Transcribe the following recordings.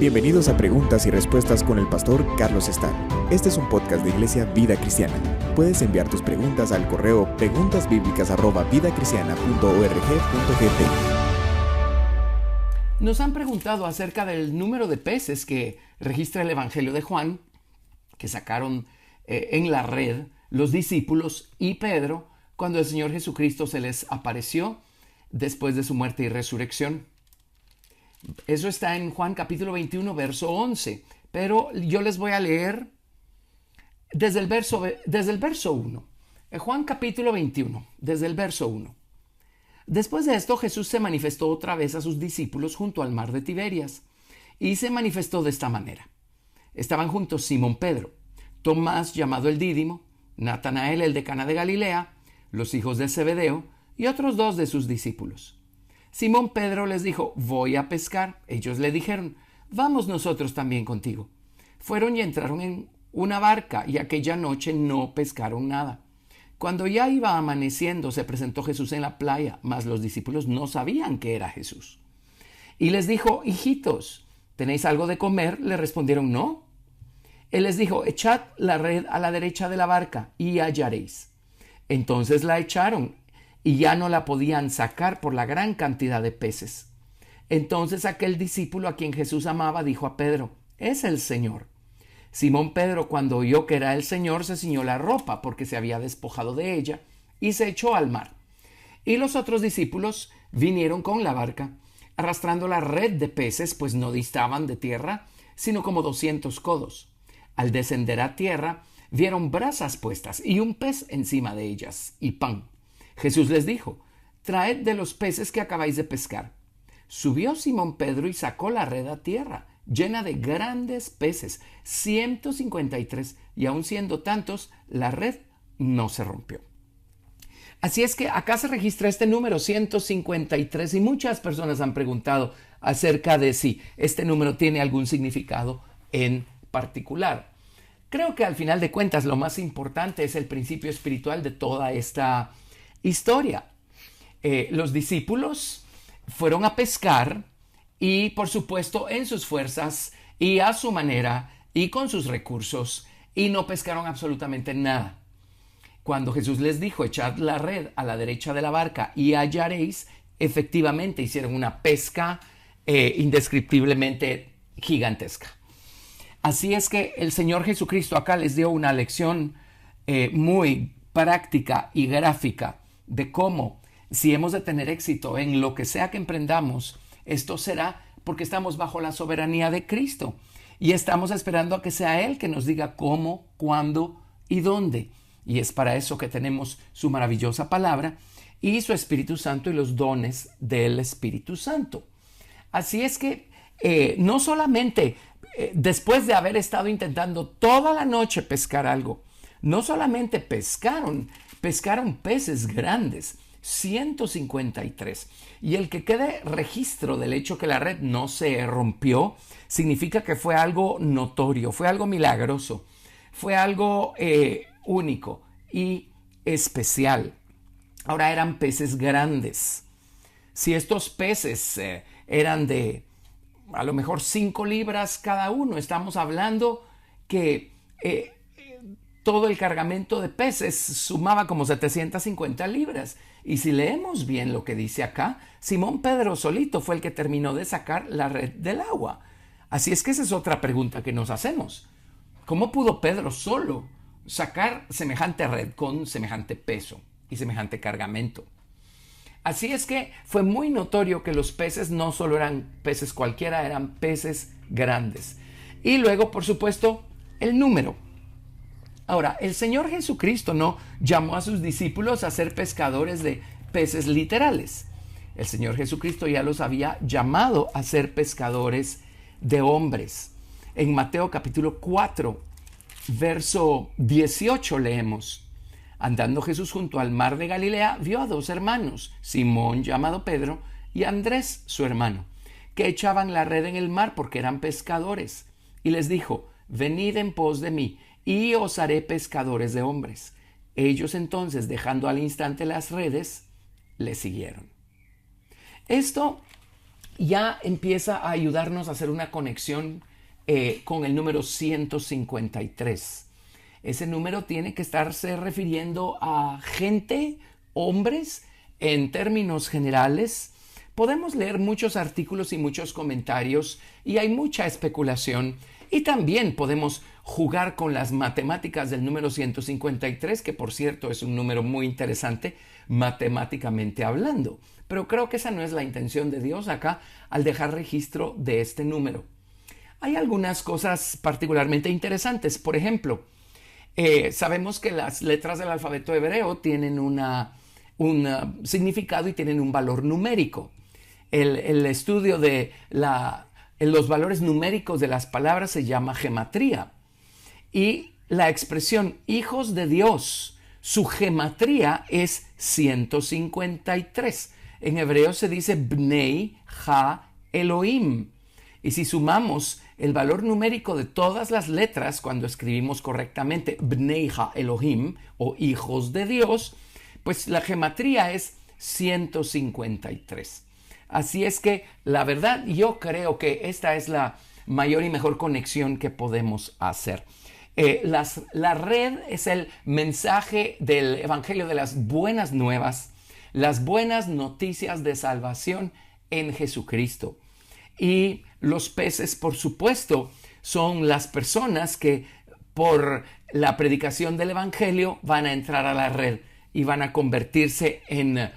Bienvenidos a Preguntas y Respuestas con el pastor Carlos Estal. Este es un podcast de Iglesia Vida Cristiana. Puedes enviar tus preguntas al correo preguntasbiblicas@vidacristiana.org.gt. Nos han preguntado acerca del número de peces que registra el Evangelio de Juan, que sacaron en la red los discípulos y Pedro cuando el Señor Jesucristo se les apareció después de su muerte y resurrección. Eso está en Juan capítulo 21, verso 11. Pero yo les voy a leer desde el verso 1. Juan capítulo 21, desde el verso 1. Después de esto, Jesús se manifestó otra vez a sus discípulos junto al mar de Tiberias. Y se manifestó de esta manera. Estaban juntos Simón Pedro, Tomás llamado el Dídimo, Natanael el de Cana de Galilea, los hijos de Zebedeo y otros dos de sus discípulos. Simón Pedro les dijo: voy a pescar. Ellos le dijeron: vamos nosotros también contigo. Fueron y entraron en una barca, y aquella noche no pescaron nada. Cuando ya iba amaneciendo, se presentó Jesús en la playa, mas los discípulos no sabían que era Jesús. Y les dijo: hijitos, ¿tenéis algo de comer? Le respondieron: no. Él les dijo: echad la red a la derecha de la barca y hallaréis. Entonces la echaron y ya no la podían sacar por la gran cantidad de peces. Entonces aquel discípulo a quien Jesús amaba dijo a Pedro: es el Señor. Simón Pedro, cuando oyó que era el Señor, se ciñó la ropa porque se había despojado de ella y se echó al mar. Y los otros discípulos vinieron con la barca, arrastrando la red de peces, pues no distaban de tierra, sino como 200 codos. Al descender a tierra, vieron brasas puestas y un pez encima de ellas, y pan. Jesús les dijo: traed de los peces que acabáis de pescar. Subió Simón Pedro y sacó la red a tierra, llena de grandes peces, 153, y aun siendo tantos, la red no se rompió. Así es que acá se registra este número 153 y muchas personas han preguntado acerca de si este número tiene algún significado en particular. Creo que al final de cuentas lo más importante es el principio espiritual de toda esta historia. Los discípulos fueron a pescar y, por supuesto, en sus fuerzas y a su manera y con sus recursos, y no pescaron absolutamente nada. Cuando Jesús les dijo: echad la red a la derecha de la barca y hallaréis, efectivamente hicieron una pesca indescriptiblemente gigantesca. Así es que el Señor Jesucristo acá les dio una lección muy práctica y gráfica de cómo, si hemos de tener éxito en lo que sea que emprendamos, esto será porque estamos bajo la soberanía de Cristo y estamos esperando a que sea Él que nos diga cómo, cuándo y dónde. Y es para eso que tenemos su maravillosa palabra y su Espíritu Santo y los dones del Espíritu Santo. Así es que no solamente después de haber estado intentando toda la noche pescar algo, no solamente pescaron peces grandes, 153. Y el que quede registro del hecho que la red no se rompió, significa que fue algo notorio, fue algo milagroso, fue algo único y especial. Ahora, eran peces grandes. Si estos peces eran de a lo mejor 5 libras cada uno, estamos hablando que todo el cargamento de peces sumaba como 750 libras. Y si leemos bien lo que dice acá, Simón Pedro solito fue el que terminó de sacar la red del agua. Así es que esa es otra pregunta que nos hacemos. ¿Cómo pudo Pedro solo sacar semejante red con semejante peso y semejante cargamento? Así es que fue muy notorio que los peces no solo eran peces cualquiera, eran peces grandes. Y luego, por supuesto, el número. Ahora, el Señor Jesucristo no llamó a sus discípulos a ser pescadores de peces literales. El Señor Jesucristo ya los había llamado a ser pescadores de hombres. En Mateo capítulo 4, verso 18 leemos: andando Jesús junto al mar de Galilea, vio a 2 hermanos, Simón llamado Pedro y Andrés su hermano, que echaban la red en el mar porque eran pescadores. Y les dijo: venid en pos de mí, y os haré pescadores de hombres. Ellos entonces, dejando al instante las redes, le siguieron. Esto ya empieza a ayudarnos a hacer una conexión con el número 153. Ese número tiene que estarse refiriendo a gente, hombres, en términos generales. Podemos leer muchos artículos y muchos comentarios y hay mucha especulación. Y también podemos jugar con las matemáticas del número 153, que por cierto es un número muy interesante matemáticamente hablando. Pero creo que esa no es la intención de Dios acá al dejar registro de este número. Hay algunas cosas particularmente interesantes. Por ejemplo, sabemos que las letras del alfabeto hebreo tienen un significado y tienen un valor numérico. El estudio de los valores numéricos de las palabras se llama gematría. Y la expresión hijos de Dios, su gematría es 153. En hebreo se dice Bnei Ha Elohim. Y si sumamos el valor numérico de todas las letras cuando escribimos correctamente Bnei Ha Elohim o hijos de Dios, pues la gematría es 153. Así es que la verdad yo creo que esta es la mayor y mejor conexión que podemos hacer. La red es el mensaje del Evangelio de las buenas nuevas, las buenas noticias de salvación en Jesucristo. Y los peces, por supuesto, son las personas que por la predicación del Evangelio van a entrar a la red y van a convertirse en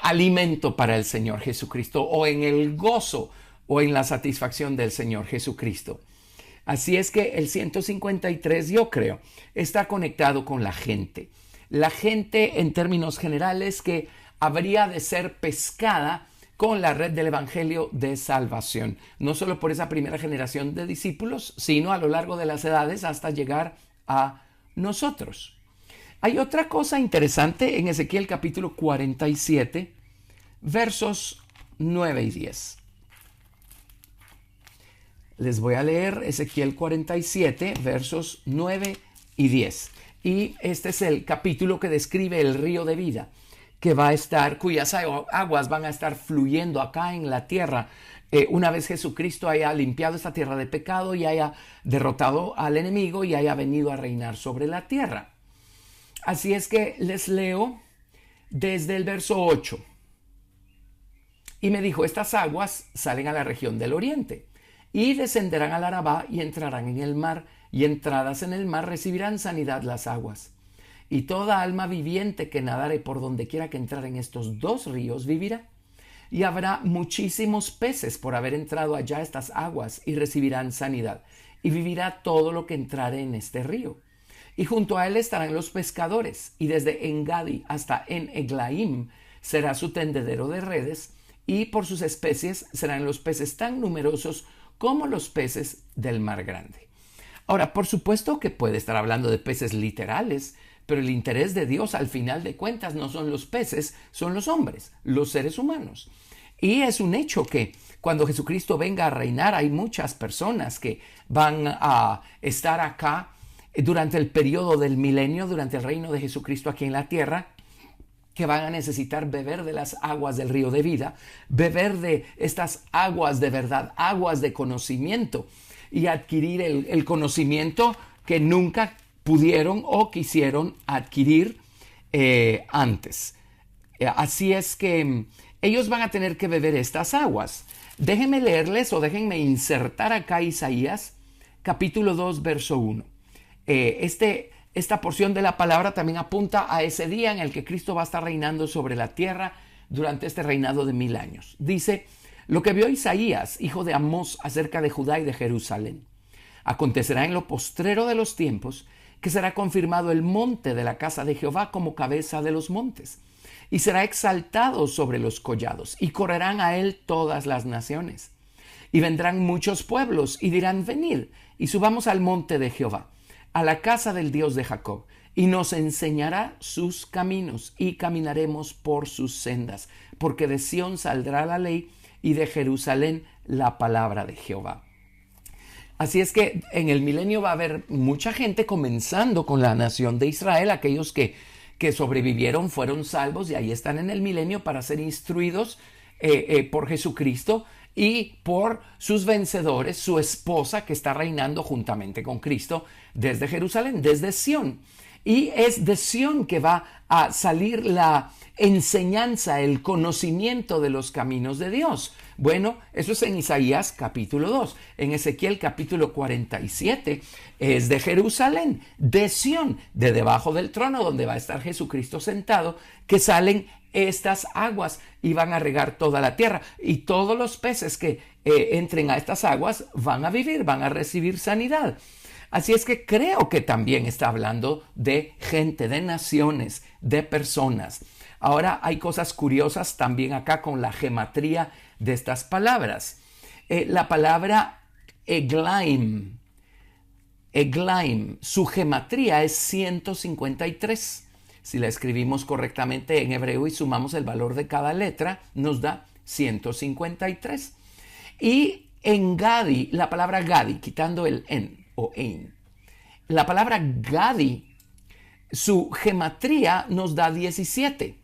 alimento para el Señor Jesucristo o en el gozo o en la satisfacción del Señor Jesucristo. Así es que el 153, yo creo, está conectado con la gente. La gente en términos generales que habría de ser pescada con la red del Evangelio de salvación. No solo por esa primera generación de discípulos, sino a lo largo de las edades hasta llegar a nosotros. Hay otra cosa interesante en Ezequiel capítulo 47, versos 9 y 10. Les voy a leer Ezequiel 47, versos 9 y 10. Y este es el capítulo que describe el río de vida, que va a estar, cuyas aguas van a estar fluyendo acá en la tierra una vez Jesucristo haya limpiado esta tierra de pecado y haya derrotado al enemigo y haya venido a reinar sobre la tierra. Así es que les leo desde el verso 8. Y me dijo, estas aguas salen a la región del oriente y descenderán al Arabá y entrarán en el mar, y entradas en el mar recibirán sanidad las aguas. Y toda alma viviente que nadare por donde quiera que entrar en estos dos ríos vivirá. Y habrá muchísimos peces por haber entrado allá estas aguas y recibirán sanidad. Y vivirá todo lo que entrare en este río. Y junto a él estarán los pescadores, y desde Engadi hasta en Eglaim será su tendedero de redes, y por sus especies serán los peces tan numerosos como los peces del mar grande. Ahora, por supuesto que puede estar hablando de peces literales, pero el interés de Dios al final de cuentas no son los peces, son los hombres, los seres humanos. Y es un hecho que cuando Jesucristo venga a reinar hay muchas personas que van a estar acá durante el periodo del milenio, durante el reino de Jesucristo aquí en la tierra, que van a necesitar beber de las aguas del río de vida, beber de estas aguas de verdad, aguas de conocimiento, y adquirir el conocimiento que nunca pudieron o quisieron adquirir antes. Así es que ellos van a tener que beber estas aguas. Déjenme leerles o déjenme insertar acá Isaías capítulo 2, verso 1. Esta porción de la palabra también apunta a ese día en el que Cristo va a estar reinando sobre la tierra durante este reinado de 1000 años. Dice, lo que vio Isaías, hijo de Amós, acerca de Judá y de Jerusalén. Acontecerá en lo postrero de los tiempos que será confirmado el monte de la casa de Jehová como cabeza de los montes, y será exaltado sobre los collados, y correrán a él todas las naciones. Y vendrán muchos pueblos, y dirán, venid, y subamos al monte de Jehová, a la casa del Dios de Jacob, y nos enseñará sus caminos, y caminaremos por sus sendas, porque de Sión saldrá la ley, y de Jerusalén la palabra de Jehová. Así es que en el milenio va a haber mucha gente, comenzando con la nación de Israel, aquellos que sobrevivieron, fueron salvos y ahí están en el milenio para ser instruidos por Jesucristo y por sus vencedores, su esposa que está reinando juntamente con Cristo desde Jerusalén, desde Sión. Y es de Sión que va a salir la enseñanza, el conocimiento de los caminos de Dios. Bueno, eso es en Isaías capítulo 2. En Ezequiel capítulo 47 es de Jerusalén, de Sión, de debajo del trono donde va a estar Jesucristo sentado, que salen estas aguas y van a regar toda la tierra. Y todos los peces que entren a estas aguas van a vivir, van a recibir sanidad. Así es que creo que también está hablando de gente, de naciones, de personas. Ahora hay cosas curiosas también acá con la gematría de estas palabras. La palabra Eglaim, su gematría es 153. Si la escribimos correctamente en hebreo y sumamos el valor de cada letra, nos da 153. Y en Gadi, la palabra Gadi, quitando el en o ein, la palabra Gadi, su gematría nos da 17.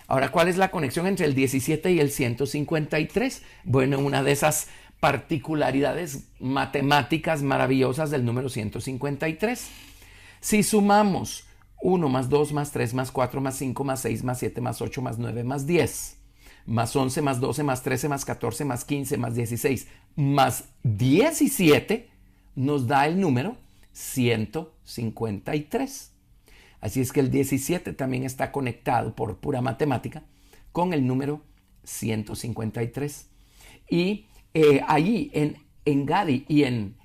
Ahora, ¿cuál es la conexión entre el 17 y el 153? Bueno, una de esas particularidades matemáticas maravillosas del número 153. Si sumamos 1 más 2 más 3 más 4 más 5 más 6 más 7 más 8 más 9 más 10, más 11 más 12 más 13 más 14 más 15 más 16 más 17, nos da el número 153. Así es que el 17 también está conectado por pura matemática con el número 153. Y allí en Gadi y en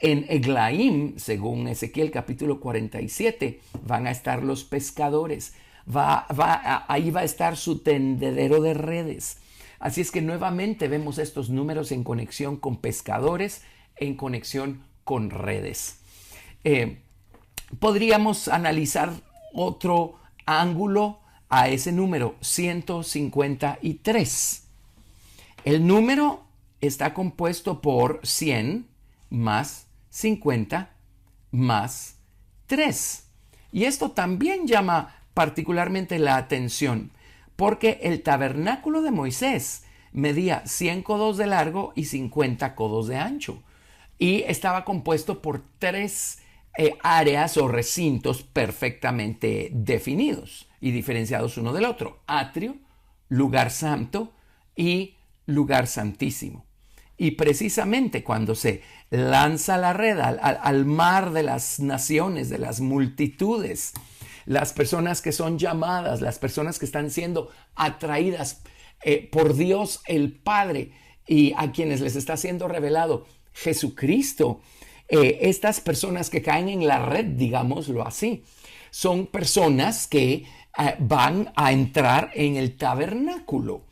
Eglaim, según Ezequiel capítulo 47, van a estar los pescadores. Ahí va a estar su tendedero de redes. Así es que nuevamente vemos estos números en conexión con pescadores, en conexión con redes. Podríamos analizar otro ángulo a ese número 153. El número está compuesto por 100 más 50 más 3. Y esto también llama particularmente la atención, porque el tabernáculo de Moisés medía 100 codos de largo y 50 codos de ancho. Y estaba compuesto por 3 áreas o recintos perfectamente definidos y diferenciados uno del otro: atrio, lugar santo y lugar santísimo. Y precisamente cuando se lanza la red al mar de las naciones, de las multitudes, las personas que son llamadas, las personas que están siendo atraídas por Dios el Padre y a quienes les está siendo revelado Jesucristo, estas personas que caen en la red, digámoslo así, son personas que van a entrar en el tabernáculo.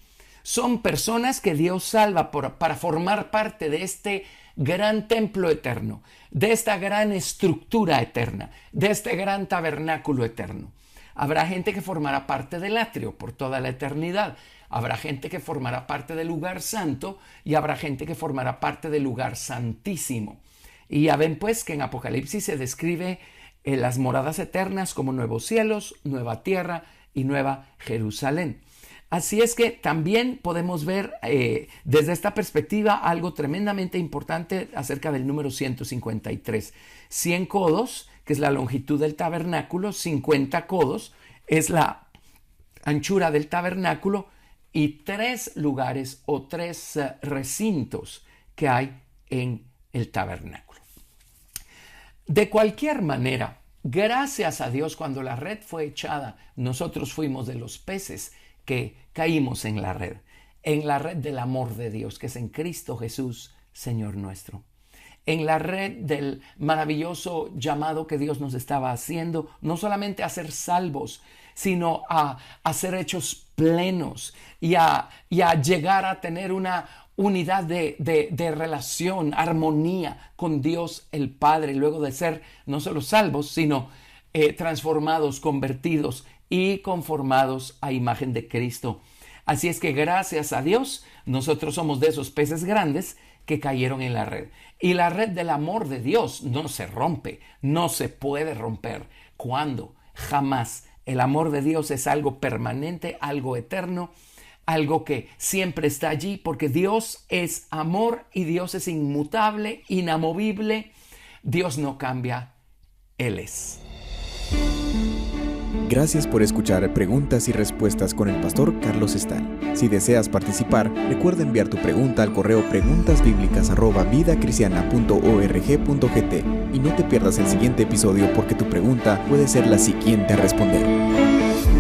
Son personas que Dios salva para formar parte de este gran templo eterno, de esta gran estructura eterna, de este gran tabernáculo eterno. Habrá gente que formará parte del atrio por toda la eternidad. Habrá gente que formará parte del lugar santo y habrá gente que formará parte del lugar santísimo. Y ya ven pues que en Apocalipsis se describe las moradas eternas como nuevos cielos, nueva tierra y nueva Jerusalén. Así es que también podemos ver desde esta perspectiva algo tremendamente importante acerca del número 153. 100 codos, que es la longitud del tabernáculo, 50 codos es la anchura del tabernáculo y 3 lugares o 3 recintos que hay en el tabernáculo. De cualquier manera, gracias a Dios, cuando la red fue echada, nosotros fuimos de los peces que caímos en la red del amor de Dios, que es en Cristo Jesús, Señor nuestro. En la red del maravilloso llamado que Dios nos estaba haciendo, no solamente a ser salvos, sino a ser hechos plenos y a llegar a tener una unidad de relación, armonía con Dios el Padre, luego de ser no solo salvos, sino transformados, convertidos y conformados a imagen de Cristo. Así es que gracias a Dios, nosotros somos de esos peces grandes que cayeron en la red. Y la red del amor de Dios no se rompe, no se puede romper. ¿Cuándo? Jamás. El amor de Dios es algo permanente, algo eterno, algo que siempre está allí, porque Dios es amor y Dios es inmutable, inamovible. Dios no cambia, Él es. Gracias por escuchar Preguntas y Respuestas con el pastor Carlos Estal. Si deseas participar, recuerda enviar tu pregunta al correo preguntasbiblicas@vidacristiana.org.gt y no te pierdas el siguiente episodio porque tu pregunta puede ser la siguiente a responder.